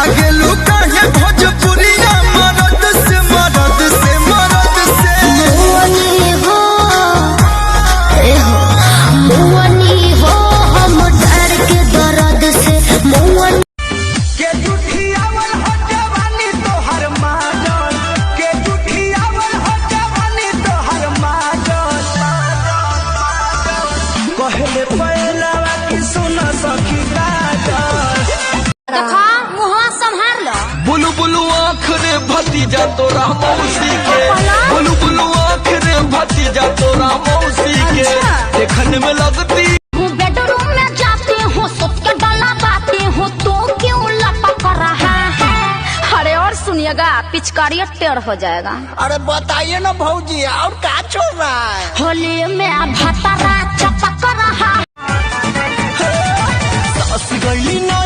भागेलू काहे भोजपुरिया मरद से मरद से मरद से मुअनी हो मुअनी हो हम डर के दर्द से मुअनी के जुठियावल हो जवानी तोहर माजल के जुठियावल हो जवानी तोहर माजल कहले पहलवा की सुन सखी काजल देखा मुँह संभाल लो बुलु बुलु आँख रे भतीजा तोरा मौसी के बुलु बुलु आँख रे भतीजा तोरा मौसी के देखने में लगती बेडरूम में जाती हूँ सुत के डाला बाती हूँ तो क्यों लपक रहा है। अरे और सुनिएगा पिचकारी टेढ़ हो जाएगा। अरे बताइए ना भौजी और क्या चल रहा है। होली में भतरा चपक रहा सास गई ना